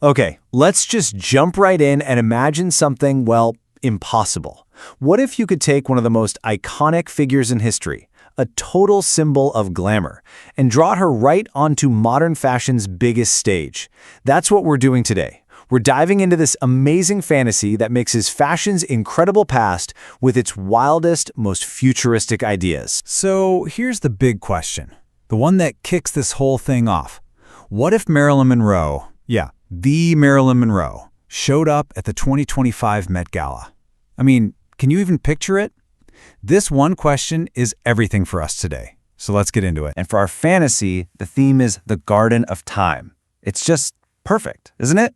Okay, let's just jump right in and imagine something, well, impossible. What if you could take one of the most iconic figures in history, a total symbol of glamour, and draw her right onto modern fashion's biggest stage? That's what we're doing today. We're diving into this amazing fantasy that mixes fashion's incredible past with its wildest, most futuristic ideas. So here's the big question, the one that kicks this whole thing off. What if Marilyn Monroe, the Marilyn Monroe, showed up at the 2025 Met Gala? I mean, can you even picture it? This one question is everything for us today. So let's get into it. And for our fantasy, the theme is the Garden of Time. It's just perfect, isn't it?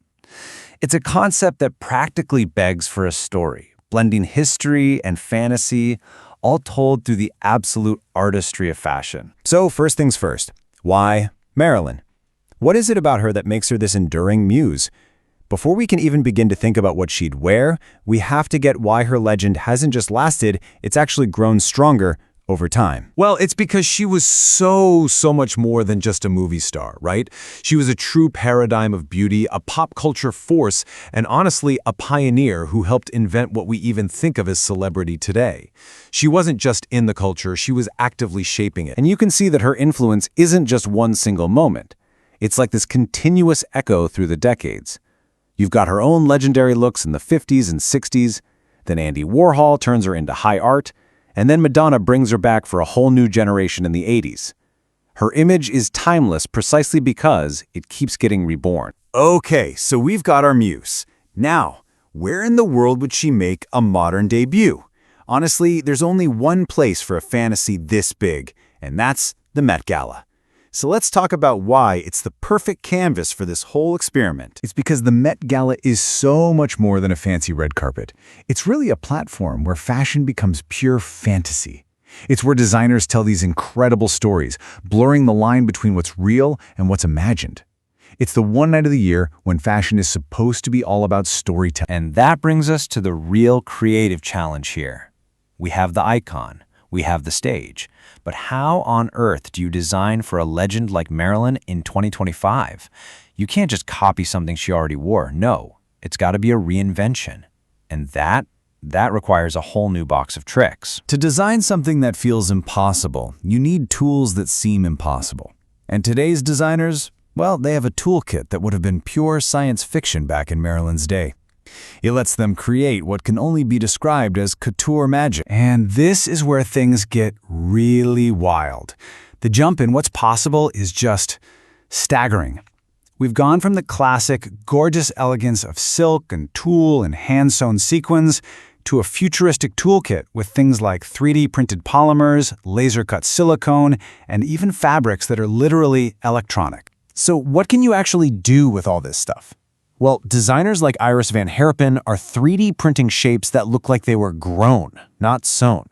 It's a concept that practically begs for a story, blending history and fantasy, all told through the absolute artistry of fashion. So first things first, why Marilyn? What is it about her that makes her this enduring muse? Before we can even begin to think about what she'd wear, we have to get why her legend hasn't just lasted, it's actually grown stronger over time. Well, it's because she was so much more than just a movie star, right? She was a true paradigm of beauty, a pop culture force, and honestly, a pioneer who helped invent what we even think of as celebrity today. She wasn't just in the culture, she was actively shaping it. And you can see that her influence isn't just one single moment. It's like this continuous echo through the decades. You've got her own legendary looks in the 50s and 60s, then Andy Warhol turns her into high art, and then Madonna brings her back for a whole new generation in the 80s. Her image is timeless precisely because it keeps getting reborn. Okay, so we've got our muse. Now, where in the world would she make a modern debut? Honestly, there's only one place for a fantasy this big, and that's the Met Gala. So let's talk about why it's the perfect canvas for this whole experiment. It's because the Met Gala is so much more than a fancy red carpet. It's really a platform where fashion becomes pure fantasy. It's where designers tell these incredible stories, blurring the line between what's real and what's imagined. It's the one night of the year when fashion is supposed to be all about storytelling. And that brings us to the real creative challenge here. We have the icon. We have the stage. But how on earth do you design for a legend like Marilyn in 2025? You can't just copy something she already wore. No, it's got to be a reinvention. And that requires a whole new box of tricks. To design something that feels impossible, you need tools that seem impossible. And today's designers, well, they have a toolkit that would have been pure science fiction back in Marilyn's day. It lets them create what can only be described as couture magic. And this is where things get really wild. The jump in what's possible is just staggering. We've gone from the classic, gorgeous elegance of silk and tulle and hand-sewn sequins to a futuristic toolkit with things like 3D printed polymers, laser-cut silicone, and even fabrics that are literally electronic. So what can you actually do with all this stuff? Well, designers like Iris Van Herpen are 3D printing shapes that look like they were grown, not sewn.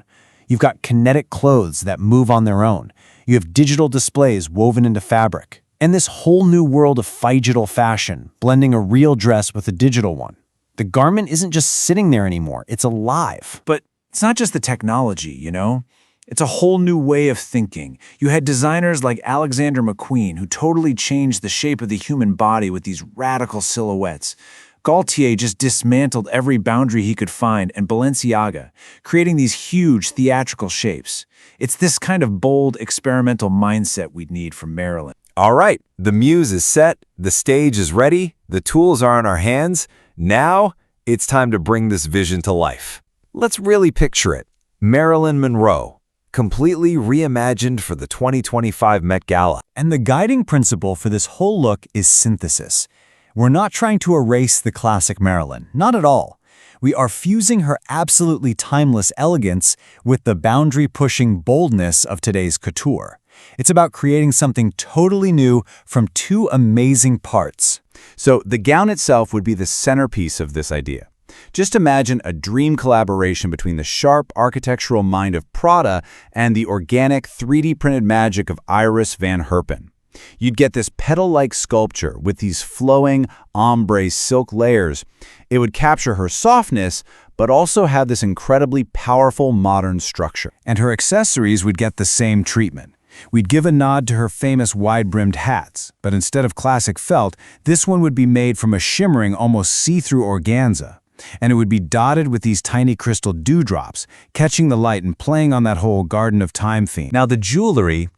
You've got kinetic clothes that move on their own. You have digital displays woven into fabric. And this whole new world of phygital fashion, blending a real dress with a digital one. The garment isn't just sitting there anymore, it's alive. But it's not just the technology, you know? It's a whole new way of thinking. You had designers like Alexander McQueen who totally changed the shape of the human body with these radical silhouettes. Gaultier just dismantled every boundary he could find, and Balenciaga, creating these huge theatrical shapes. It's this kind of bold, experimental mindset we'd need from Marilyn. All right, the muse is set, the stage is ready, the tools are in our hands. Now, it's time to bring this vision to life. Let's really picture it. Marilyn Monroe, completely reimagined for the 2025 Met Gala. And the guiding principle for this whole look is synthesis. We're not trying to erase the classic Marilyn, not at all. We are fusing her absolutely timeless elegance with the boundary-pushing boldness of today's couture. It's about creating something totally new from two amazing parts. So the gown itself would be the centerpiece of this idea. Just imagine a dream collaboration between the sharp architectural mind of Prada and the organic 3D printed magic of Iris Van Herpen. You'd get this petal-like sculpture with these flowing ombre silk layers. It would capture her softness, but also have this incredibly powerful modern structure. And her accessories would get the same treatment. We'd give a nod to her famous wide-brimmed hats, but instead of classic felt, this one would be made from a shimmering, almost see-through organza. And it would be dotted with these tiny crystal dewdrops, catching the light and playing on that whole Garden of Time theme. Now the jewelry,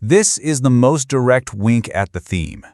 this is the most direct wink at the theme.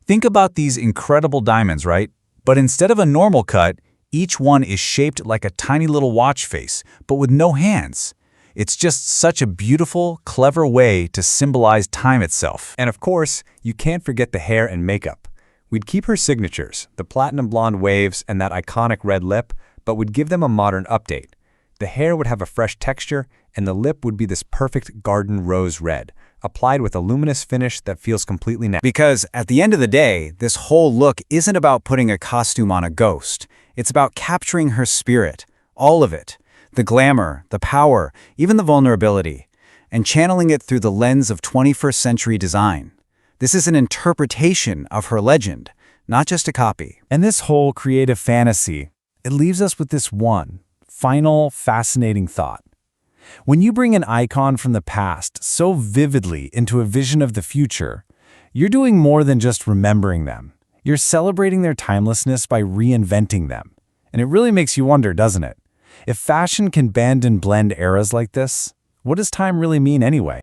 Think about these incredible diamonds, right? But instead of a normal cut, each one is shaped like a tiny little watch face, but with no hands. It's just such a beautiful, clever way to symbolize time itself. And of course, you can't forget the hair and makeup. We'd keep her signatures, the platinum blonde waves and that iconic red lip, but would give them a modern update. The hair would have a fresh texture, and the lip would be this perfect garden rose red, applied with a luminous finish that feels completely natural. Because at the end of the day, this whole look isn't about putting a costume on a ghost. It's about capturing her spirit, all of it. The glamour, the power, even the vulnerability, and channeling it through the lens of 21st century design. This is an interpretation of her legend, not just a copy. And this whole creative fantasy, it leaves us with this one final, fascinating thought. When you bring an icon from the past so vividly into a vision of the future, you're doing more than just remembering them. You're celebrating their timelessness by reinventing them. And it really makes you wonder, doesn't it? If fashion can bend and blend eras like this, what does time really mean anyway?